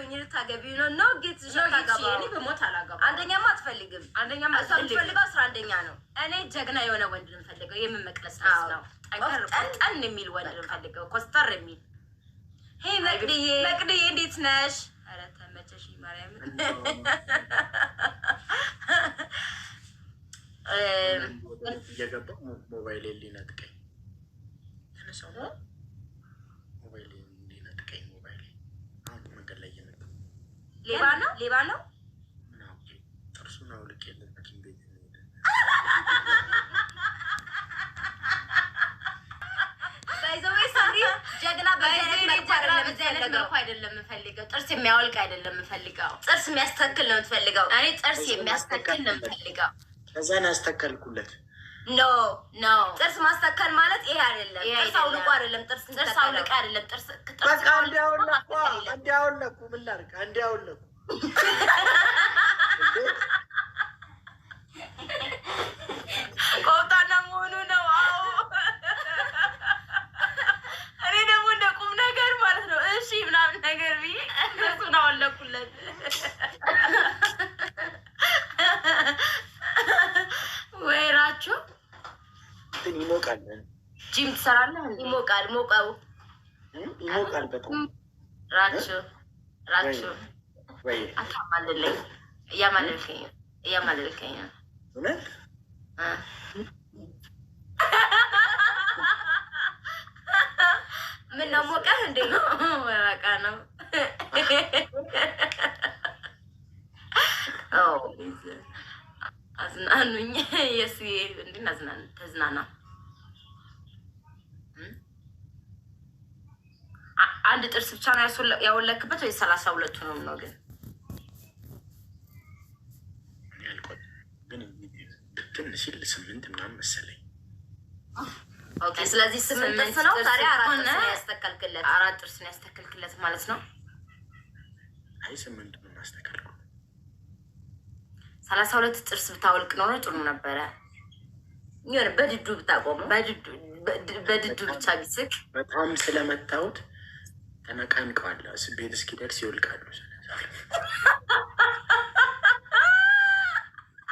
ልታገቢኝ ልታገቢኝ ነው ጌትሽ ታገባ እኔ በሞት አላገባ አንደኛማ አትፈልግም አንደኛማ አትፈልግም 11ኛ ነው እኔ ጀግና የሆነ ወንድ ነው ፈልገው የምመቅለስ ነው ጠንቀር የሚል ወንድ ነው ፈልገው ኮስተር የሚል ሄይ መቅድዬ እንዴት ነሽ ኧረ ተመቸሽ ማርያም እየገባሁ ሞባይል ሊነጥቀኝ ተነሳው ሞባይል ሊነጥቀኝ ሞባይል አሁን መንገድ ላይ እየመጣ ሌባ ነው ጥርሱን አውልቄ ለኪን ቤት ጀግና በዚህ አይደለም የምፈልገው ጥርስ የሚያወልቅ አይደለም የምፈልገው ጥርስ የሚያስተክል ነው የምትፈልገው እኔ ጥርስ የሚያስተክል ነው የምፈልገው ከዛን ያስተከልኩለት ኖ ጥርስ ማስተከል ማለት ይሄ አይደለም ጥርስ አውልቆ አይደለም ጥርስ አውልቆ አይደለም ጥርስ በቃ እንዲያውለኩ ምን ላድርግ እንዲያውለኩ ቆጣና መሆኑ ነው እኔ ደግሞ እንደ ቁም ነገር ማለት ነው እሺ ምናምን ነገር ብዬ እሱን አወለኩለት ወይራችሁ ይሞቃል ጂም ትሰራለህ ይሞቃል በጣም ራችሁ ወይ አታማልለኝ እያማልልከኝ እውነት ምን ነው ሞቀህ እንዴ ወራቃ ነው አዝናኑኝ የሱ እንዴት ተዝናና አንድ ጥርስ ብቻ ነው ያወለክበት ወይ 32ቱንም ነው ግን ትንሽ ሲል 8 ምናምን መሰለኝ ኦኬ ስለዚህ 8 ጥርስ ነው ታዲያ 4 ጥርስ ነው ያስተካክልክለት ማለት ነው አይ 8 ነው ማስተካከልኩ 32 ጥርስ ብታወልቅ ነው ጥሩ ነበረ ይሄን በድዱ ብታቆም በድዱ ብቻ ቢስክ በጣም ስለመታውት ተነቃንቀዋል ቤት እስኪደርስ ይወልቃሉ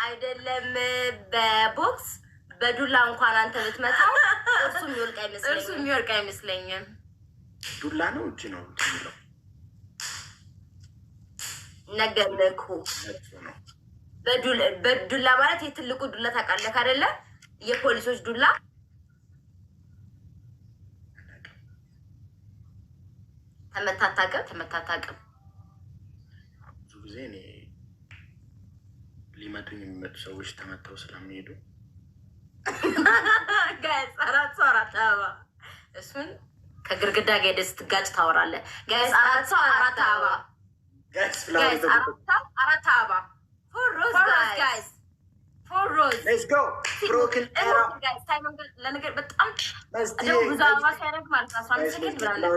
አይደለም በቦክስ በዱላ እንኳን አንተ ብትመታው እርሱ የሚወልቅ አይመስለኝም ዱላ ነው እጅ ነው የሚለው ነገርኩ በዱላ ማለት የትልቁ ዱላ ታውቃለህ አይደለ የፖሊሶች ዱላ ተመታታቀም ብዙ ጊዜ እኔ ሊመቱኝ የሚመጡ ሰዎች ተመተው ስለሚሄዱ ጋይስ 4 አበባ እሱን ከግርግዳ ጋር ሄደህ ስትጋጭ ታወራለህ ጋይስ 4 አበባ ጋይስ 4 አበባ ፎር ሮዝ ሌትስ ጎ ብሮክን ኤራ ለነገር በጣም ብዙ አበባ ሲያደርግ ማለት 15 ሰከንድ ብላለህ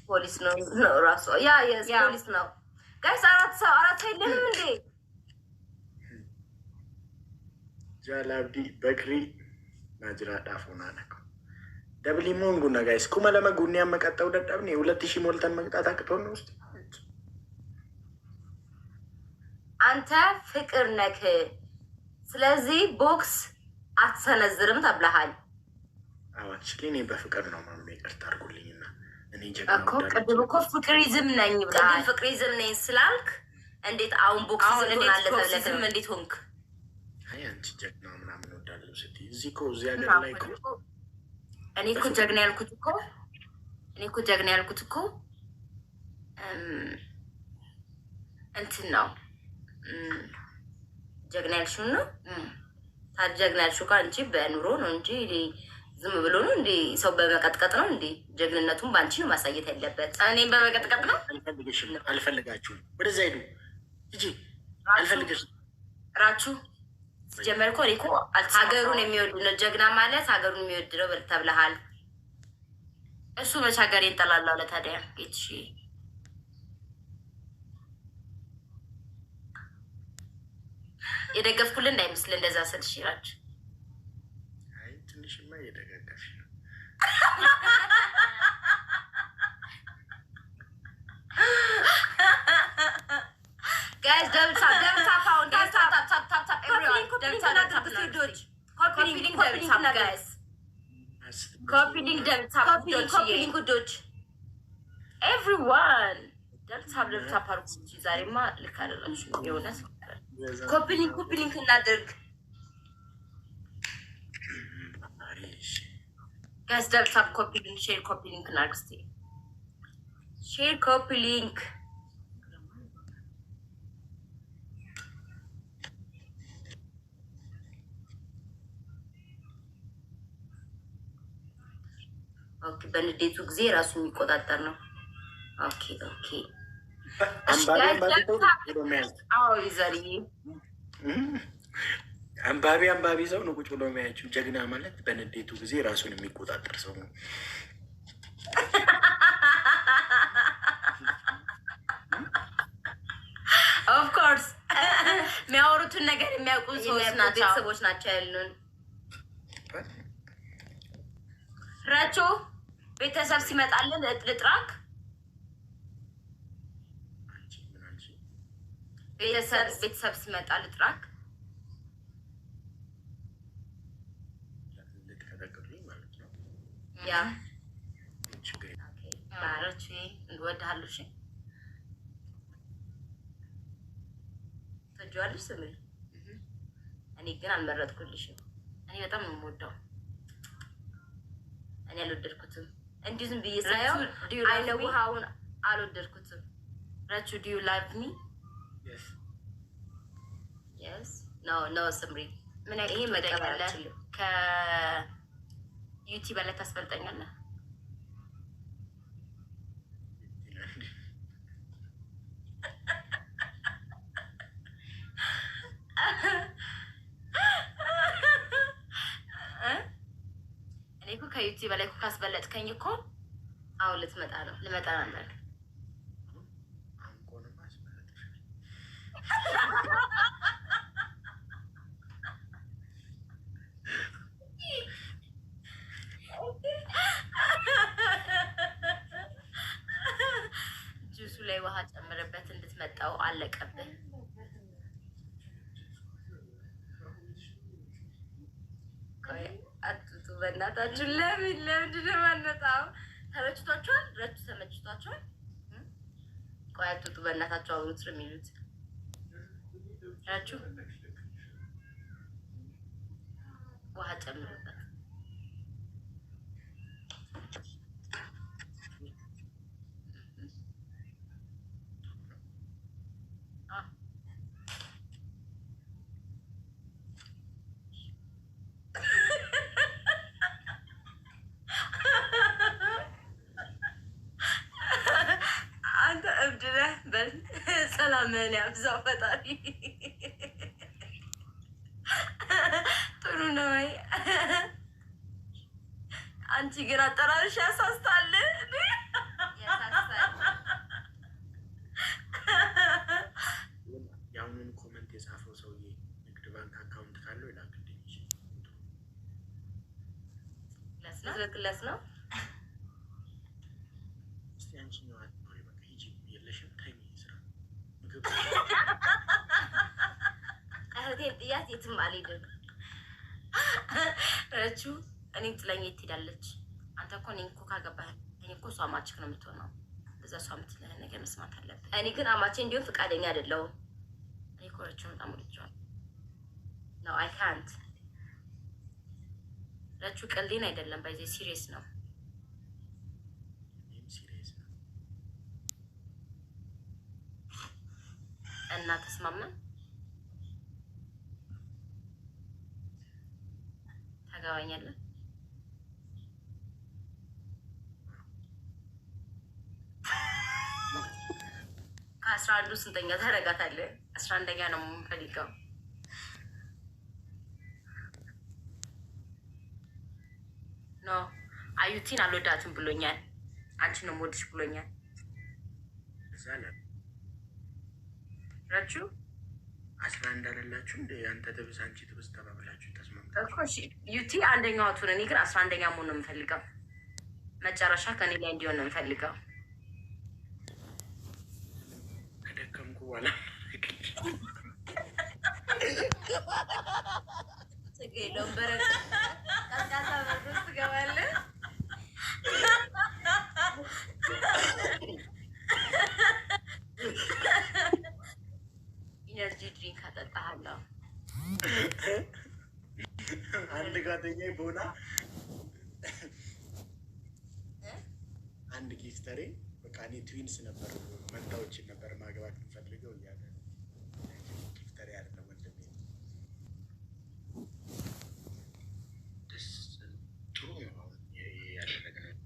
ፖሊስ ነው ራሱ ፖሊስ ነው ጋይስ 4 ሰው የለንም እንዴ ጃላብዲ በክሪ ናጅራ ዳፎና ነከው ደብሊ ሞንጉና ጋይስ ኩማ ለመጉን ያመቀጣው ደደብኔ 2000 ሞልተን መቅጣት አቅቶን ነው ውስጥ አንተ ፍቅር ነክ ስለዚህ ቦክስ አትሰነዝርም ተብለሃል አክቹሊ እኔ በፍቅር ነው ማም ይቅርታ አድርጉልኝና እኔ እኮ ቅድም እኮ ፍቅሪዝም ነኝ ብለሃል ፍቅሪዝም ነኝ ስላልክ እንዴት አሁን ቦክስ ዝም እንዴት ሆንክ አይ አንቺ ጀግና ምናምን ወዳለው ስትይ እዚህ እኮ እዚህ ሀገር ላይ እኮ እኔ እኮ ጀግና ያልኩት እኮ እንትን ነው ጀግና ያልሽው ነው ታዲያ ጀግና ያልሽው ከአንቺ በኑሮ ነው እንጂ ዝም ብሎ ነው እንዴ ሰው በመቀጥቀጥ ነው እንዴ ጀግንነቱን ባንቺ ነው ማሳየት ያለበት እኔም በመቀጥቀጥ ነው አልፈልጋችሁም ወደዛ ሄዱ እጂ አልፈልግሽም ራችሁ ጀመርኮ እኮ ሀገሩን የሚወድ ነው ጀግና ማለት ሀገሩን የሚወድ ነው ተብለሃል እሱ መች ሀገሬን ጠላላው ለታዲያ ጌትሽ የደገፍኩልህ እንዳይመስልህ እንደዛ ስልሽ ይላች አይ ትንሽማ እየደጋገፍሽ ነው ኮፒ ሊንክ ደብታብ ጉዶች ኤቭሪዋን ደብታብ አርጉ። ዛሬማ ልክ አይደላችሁ። የሆነ ኮፒ ሊንክ እናድርግ ጋይስ። ደብታብ ኮፒ ሊንክ ሼር ኮፒ ሊንክ እናድርግ እስቲ። ሼር ኮፒ ሊንክ ኦኬ። በንዴቱ ጊዜ ራሱ የሚቆጣጠር ነው። ኦኬ አንባቢ ሰው ነው ቁጭ ብሎ የሚያያቸው። ጀግና ማለት በንዴቱ ጊዜ ራሱን የሚቆጣጠር ሰው ነው። ኦፍኮርስ የሚያወሩትን ነገር የሚያውቁ ሰዎች ናቸው፣ ቤተሰቦች ናቸው ያሉን። ረቾ ቤተሰብ ሲመጣልን ልጥራክ። ቤተሰብ ሲመጣ ልጥራክ። ያ ረቾ እንወድሃለሁ። እሺ ትወጂዋለሽ ስምሪ። እኔ ግን አልመረጥኩልሽም። እኔ በጣም ነው የምወደው። እኔ አልወደድኩትም። እንዲሁ ዝም ብዬ ሳየው አይነ ውሃውን አልወደድኩትም። ረቹ ዱ ዩ ላቭ ሚ? የስ ኖ ስምሪ። ምን ይሄ መቀበል ከዩቲ በላይ ታስፈልጠኛለህ። ከዩቲ በላይ እኮ ካስበለጥከኝ እኮ አሁን ልመጣ ነበር። ጁሱ ላይ ውሃ ጨምርበት እንድትመጣው አለቀብን። አትጡ በእናታችሁ። ለምንድን ነው የማንመጣው? ተመችቷችኋል? ረቹ ተመችቷችኋል? ቆይ አትጡ በእናታችሁ። አውሩት ነው የሚሉት። ረቹ ውሃ ጨምርበት። ሰላምን ያብዛው ፈጣሪ። ጥሩ ነው። አንቺ ግን አጠራርሽ ያሳስታል። የአሁኑን ኮመንት የጻፈው ሰውዬ ንግድ ባንክ አካውንት ካለው ይላክልኝ። ለስ ነው እህቴን ጥያት የትም አልሄድም። ረቹ እኔም ጥላኝ የት ትሄዳለች? አንተ እኮ እኔን እኮ ካገባህ እኔ እኮ እሷ አማችክ ነው የምትሆነው። እዛ እሷ የምትልህን ነገር መስማት አለብህ። እኔ ግን አማቼ እንዲሁም ፈቃደኛ አይደለሁም። እኔ እኮ ረቹ በጣም ወድጄዋለሁ። ነው አይ ካንት። ረቹ ቀልዴን አይደለም፣ ባይዜ ሲሪየስ ነው። እና ተስማማን? ታገባኛለህ? ከ11 ስንተኛ ታደርጋታለህ? 11ኛ ነው የምንፈልገው። ኖ አዩቲን አልወዳትም ብሎኛል። አንቺን ነው የምወድሽ ብሎኛል። ረቹ 11 አይደላችሁ እንደ አንተ ትብስ አንቺ ትብስ ተባብላችሁ ተስማምታችሁ እኮ። እሺ ዩቲ አንደኛው ቱን። እኔ ግን 11ኛ መሆን ነው የምፈልገው። መጨረሻ ከኔ ላይ እንዲሆን ነው የምፈልገው። ከደከምኩ በኋላ ችግር የለውም። በረካ ቀዝቃዛ በርስ ትገባለህ። ጓደኛዬ ቦና አንድ ጊፍተሬ በቃ እኔ ትዊንስ ነበር መንታዎችን ነበር ማግባት የምፈልገው እያለ ጊፍተሬ አይደለም ወንድሜ ደስ ጥሩ ነው ያደረገ ነው።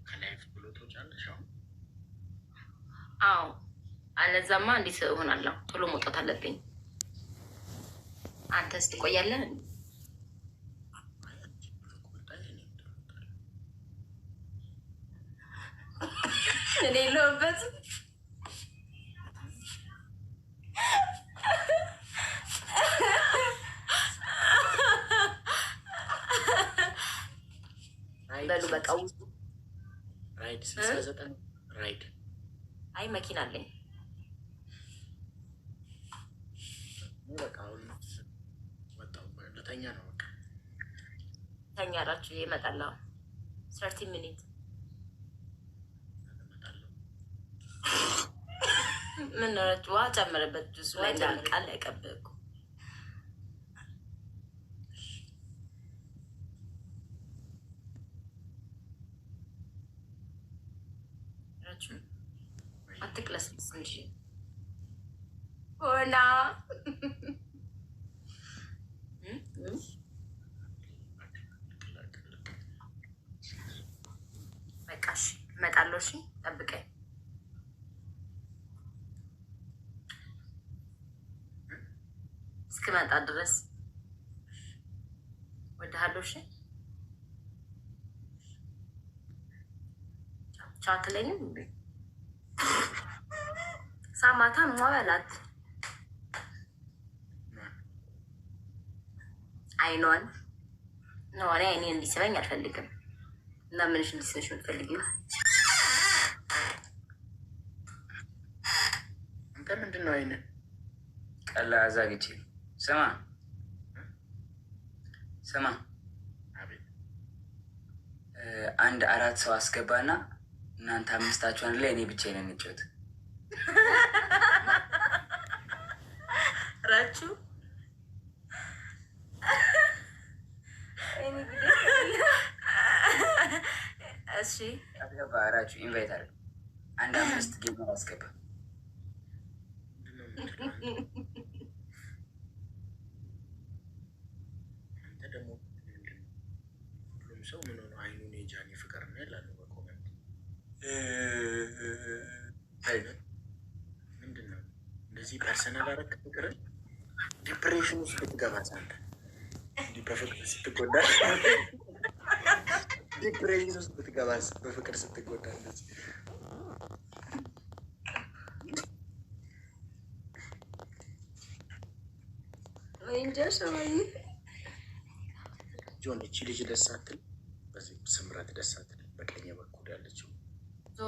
ከላይፍ ብሎ ትወጫለሽ አሁን? አዎ አለዛማ እንዴት እሆናለሁ? ቶሎ መውጣት አለብኝ። አንተስ ትቆያለህ? እኔ የለሁበትም። በሉ በቃ ራይድ 69 ራይድ። አይ መኪና አለኝ። በቃ አሁን ወጣሁ ልተኛ ነው። በቃ ተኛላችሁ? እመጣለሁ 30 ሚኒት ምን ረጭ ውሃ ጨምርበት። ጁስ ላይ እንዳልቃል አይቀብቁ ረጩ አትቅለስልስ እንጂ ሆና በቃ እሺ እመጣለሁ። እሺ ጠብቀኝ። እስክመጣ ድረስ ወድሃለሁ። እሺ ቻው አትለኝም እንዴ? ሳማታ ሟበላት አይኗን ነው። እኔ አይኔ እንዲስበኝ አልፈልግም። እና ምንሽ እንዲስበሽ የምትፈልጊው? አንተ ምንድን ነው አይነ ቀላ አዛግቼ ስማ ስማ፣ አንድ 4 ሰው አስገባና እናንተ 5ታችሁ አንድ ላይ እኔ ብቻዬን እንጫወት። ራቹ እሺ አስገባ። ራቹ ኢንቫይት አድርግ። አንድ 5 ጌም አስገባ። ሰው ምን ሆነ አይኑን የጃኒ ፍቅር ነው ያላሉ በኮመንት ምንድን ነው እንደዚህ ፐርሰናል አረክ ፍቅርን ዲፕሬሽን ውስጥ ብትገባ ሳንተ እንዲህ በፍቅር ስትጎዳ ዲፕሬሽን ውስጥ ብትገባ በፍቅር ስትጎዳ እንደዚህ ጆን እቺ ልጅ ደስ አትል፣ በዚህ ስምረት ደስ አትል። በቀኝ በኩል ያለችው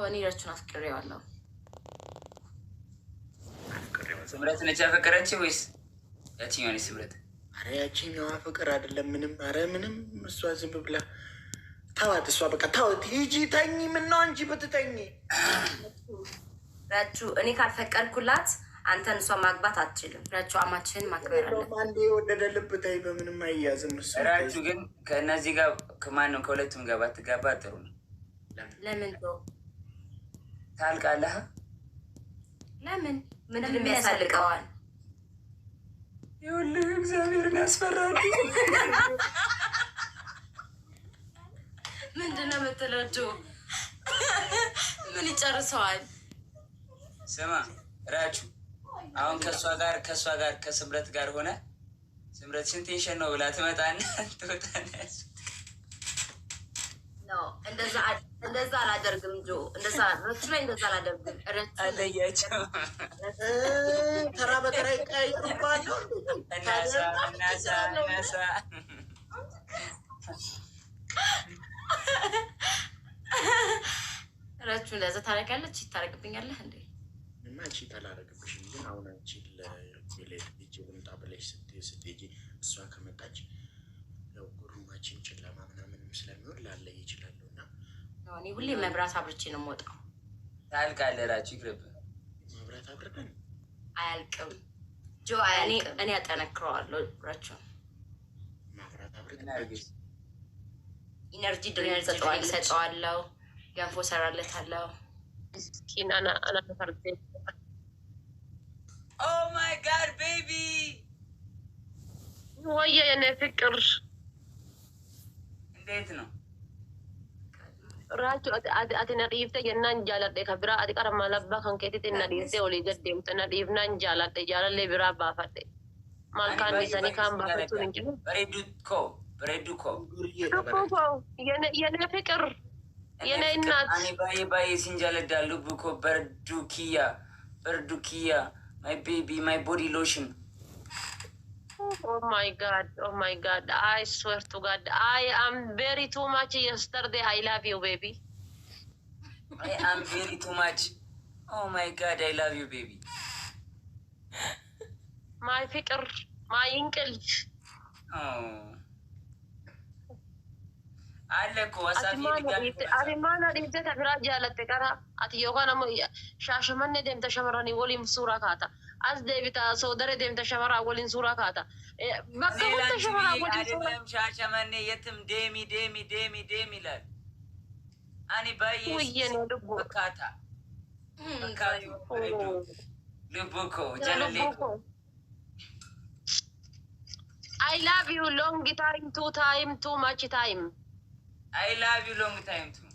እኔ ረቹን አፍቅሬዋለሁ። ስምረት ነች ያፈቀረች ወይስ ያችኛዋ ነች ስምረት? አረ ያችኛዋ ፍቅር አይደለም ምንም። አረ ምንም እሷ ዝም ብላ ተዋት። እሷ በቃ ተዋት፣ ሂጂ ተኝ። ምነው አንቺ ብትተኝ? ረቹ እኔ ካልፈቀድኩላት አንተን እሷ ማግባት አትችልም። ረቹ አማችህን ማክበር አለ። አንዴ የወደደ ልብ ታይ በምንም አያዝም። እሱ ራቹ ግን ከእነዚህ ጋር ከማንም ከሁለቱም ጋር ባትጋባ ጥሩ ነው። ለምን ታልቃለህ? ለምን ምንድን የሚያሳልቀዋል? ይኸውልህ እግዚአብሔርን ያስፈራል። ምንድን ነው የምትለው? ምን ይጨርሰዋል? ስማ ራቹ አሁን ከእሷ ጋር ከስምረት ጋር ሆነ ስምረት ሽንቴንሽን ነው ብላ ትመጣና ትወጣለች። እንደዛ አላደርግም ጆ፣ እንደዛ ረቹ ላይ እንደዛ አላደርግም። አለያቸው ተራ በተራ ይቀያየሩባሉ። እናሳ ረቹ እንደዛ ታደርጋለች። ይታረግብኛለህ እንዴ? እና አንቺ ታላረግብሽም። ግን አሁን አንቺ ለሌት ሄጄ ልምጣ ብለሽ ስትሄጂ እሷ ከመጣች ያው ሩማችን ጨለማ ምናምንም ስለሚሆን ላለይ ይችላሉ። እና እኔ ሁሌ መብራት አብርቼ ነው የምወጣው። ታልቃለህ ራቹ ይቅርብ። መብራት አብርተን አያልቅም። ጆ እኔ አጠነክረዋለሁ ራቸው ማፍራት አብረን ኢነርጂ ድሪንክ ሰጠዋለሁ ገንፎ ሰራለታለሁ ምስኪን አና ፈርዴ ኦ ማይ ጋድ ቤቢ ወየ የኔ ፍቅር እንዴት ነው ራቹ አቲ ነዲፍተ የናን ጃላደ ከብራ አቲ ቀረማ ለባ ከንከቲት ነዲፍተ ወሊ ገደምተ ነዲፍናን ጃላደ ጃላለ ብራ ባፈደ ማልካን ዲሰኒ ካም ባፈቱ እንጂ በሬዱኮ የኔ ፍቅር የኔ እናት አኒ ባይ ሲንጃለዳ ልቡኮ በርዱኪያ my baby my body lotion oh my god I swear to god I am very too much yesterday I love you baby I am very too much oh my god I love you baby my fikr my እንቅልፍ አለኮ ወሳፊ አሪማና ዲንተ ተብራ ጃለተ ቀራ አትዮጋና ሻሸመኔ ደምተ ሸመራኒ ወሊም ሱራ ካታ አስ ደቢታ ሶደረ ደምተ ሸመራ ወሊን ሱራ ካታ በከቡተ ሸመራ ወሊን ሱራ ሻሸመኔ የትም ዴሚ ይላል አኒ ባይ ወየኔ ልቡ በካታ ልቡኮ ጀለሌ I love you long time too much time I love you long time too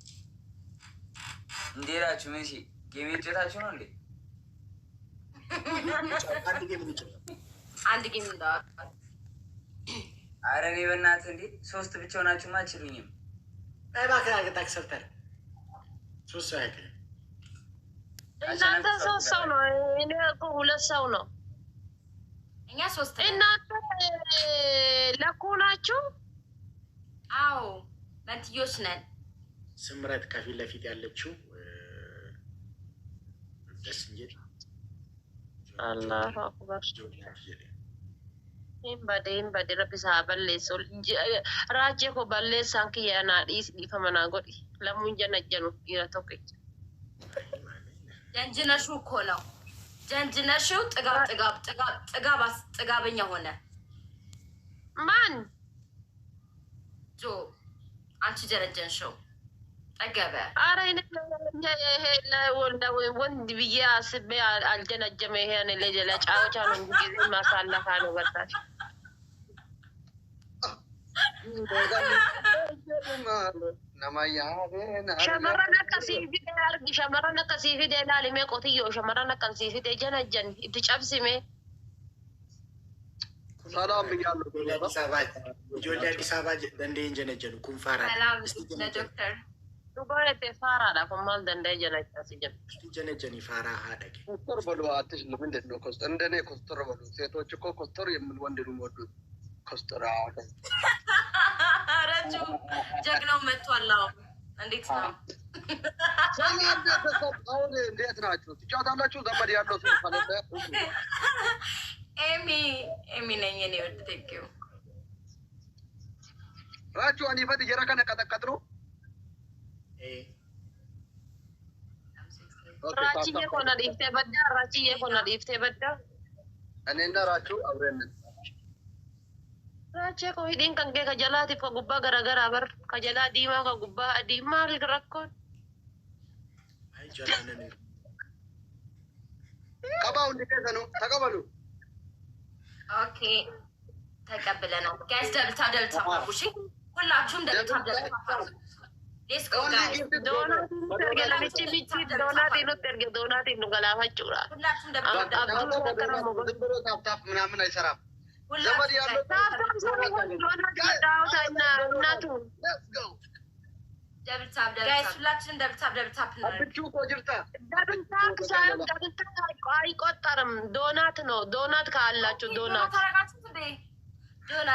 እንዴራችሁ ምን ጌም እየጨታችሁ ነው እንዴ አንድ ጌም ነው አረ እኔ በእናትህ እንዴ ሶስት ብቻ ሆናችሁ ማችሉኝም እባክህ አግጣክ ሰርተር ሶስት አይከ እናንተ ሶስት ሰው ነው እኔ እኮ ሁለት ሰው ነው እኛ ሶስት እናንተ ለኩ ናችሁ አዎ መንትዮች ነን ስምረት ከፊት ለፊት ያለችው ደስ እንጂ አላሁ አክበር ይም በደረብ ሳበለሶ ራጄ ኮ በለሳን ከያና ዲፈመና ጎዲ ለሙን ጀነጀኑ ይራቶከ ጀንጅነሹ እኮ ነው ጀንጅነሹ ጥጋበኛ ሆነ ማን ጆ አንቺ ጀረጀንሽው ጠገበ አረ እኔ ወንድ ብዬ አስቤ አልጀነጀመ ይሄን ለጫወቻ ነው እንጂ ማሳለፋ ነው በታሽ ሸመረነ ከሲፊ ደላሊሜ ቆትዮ ሸመረነ ከሲፊ ደጀነጀን ትጨብሲሜ ሰላም ብያለሁ። ጆሊ አዲስ አበባ እንደ እንጀነጀኑ ኩንፋራ ዶክተር ዱባይቴ ፋራ ዳኮማል ደንደ ጀነጀን ፋራ ሀደግ ኮስተር በሉ አትሽ ምንድን ነው ኮስተር እንደኔ ኮስተር በሉ ሴቶች እኮ ኮስተር የምን ወንድ ነው ወዱት ኮስተር አረጁ ጀግናው መጥቷል እንዴት ነው ሰላም ተሰጣው እንዴት ናችሁ ትጫወታላችሁ ዘመድ ያለው ሰው ካለ ኤሚ ነኝ እኔ ወድ ቴንኪው ራቹ አኒ ፈት የራከነ ቀጠቀጥሩ ራቺዬ ኮና ዲፍቴ በዳ እኔና ራቹ አብረን ራቼ ኮ ሂዲን ከንገ ከጀላቲ ከጉባ ገረገር አበር ከጀላ ዲማ ከጉባ ዲማ ልረኮን አይ ጀላነን ቀባው እንዲከተ ነው ተቀበሉ ኦኬ ተቀበለናል ጋይስ ደብታ ማቡሺ ሁላችሁም ደብታ ሌትስ ጎ ጋይስ ዶናት ተርገለች ቢቺ ዶናት ነው ገላፋጭራ ሁላችሁም ደብታ ታፕ ምናምን አይሰራም ዘመድ ያለው እናቱ ጋይስ ሁላችሁም ደብታ አብቹ ቆጅርታ ደብታ ሳይሆን ደብታ አይቆጠርም ዶናት ነው ዶናት ካላችሁ ዶናት ዶናት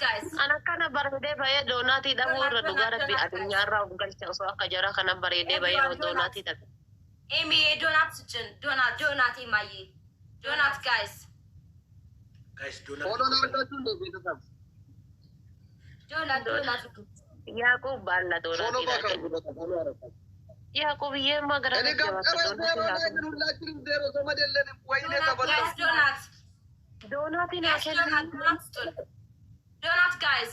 ጋይስ አናካና በረደ በየ ዶናት ይደውር ዱጋረቢ አዱኛራ ገልቻው ሰው ከጀራ ከነ በረደ በየ ዶናት ይደብ ኤሚ ዶናት ስጭን ዶናት ማይ ዶናት ጋይስ ፎሎ ላርጋችሁ እንደ ቤተሰብ ዶናት ያዕቆብ ባላ ዶናት ፎሎ ባካችሁ ፎሎ ያረጋችሁ ያዕቆብዬ ማገራ እኔ ጋር ዜሮ ላይ ምን ሁላችንም ዜሮ ዘመድ የለንም። ወይኔ ተበላው ዶናትን ያሸልም ዶናት ጋይስ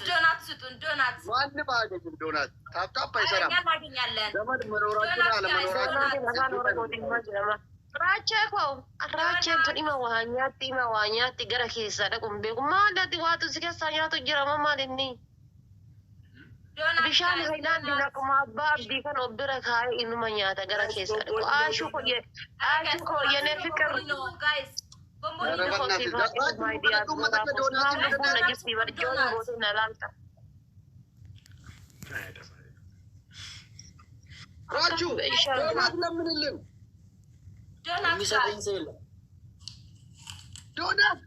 ዶናት ስጡን። ዶናት ማንም አያገኝም። ዶናት ታፕታፕ አይሰራም። እናገኛለን። ዘመድ መኖራችን አለመኖራችን Raacheen tun dhima waa nyaatti gara keessaa dhaquun beeku. Maallatti waatu si keessaa nyaatu jira mamaalinni. Bishaan haayilaandii akkuma abbaa abdii kan of bira kaa'ee innuma nyaata gara keessaa dhaqu. Aashuu kooyyanii fikir. Raachuu ዶናት ለምንልን የሚሰጠኝ ሰው የለም። ዶናት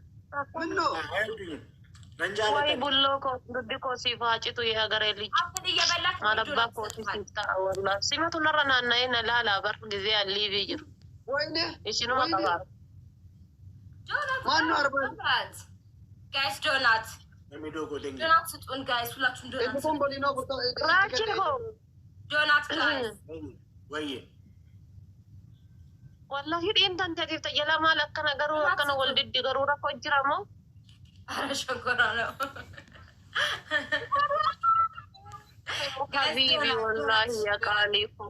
ምን ነው ወይ ቡሎ dubbi koo siif haa citu yaa garee lichi maalabbaa kooti siif ta'a wallaa simatu narra naanna'ee na laalaa bar gizee alliibii jiru ወይኔ isinuma qabaara ማነው አርባ ጋይስ ዶናት ዶናት ስጡን ጋይስ ሁላችሁም ዶናት እኮም በሊኖ ቦታ raachil koo ዶናት ጋይስ ወይ wallahi dhiintan teetiif tajaajila maal akkana garuu akkana wal diddi garuu rakkoo jira moo ኧረ ሸጎራ ነው habiibi wallahi yaa qaalii ko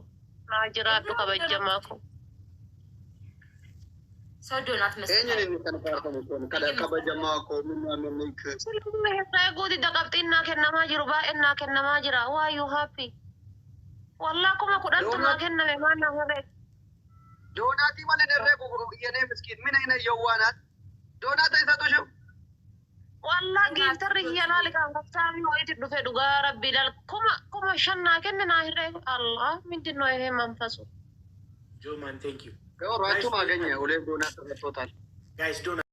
naa jiraadhu kabajamaa ko ሰው ዶናት eenyuun inni kan faarfamu kun kada kabajamaa ko minnaamnik silmi hirraa guuti daqabxiin naa kennamaa jiru baay'een naa kennamaa jira why you happy wallaa kuma kudhantu naa kenname maan naa hirree ዶናት ማለት ደረቁ የኔ ምስኪን ምን አይነት የዋናት ዶናት አይሰጡሽም والله قلت الرجال لك أن قصامي ويت دفع دقار ربي دل كما شنا كنا هيري الله من دنو هي منفسو جو مان ثانك يو راچو ما غنيه ولي ዶናት ተሰጥቶታል ጋይስ ዶናት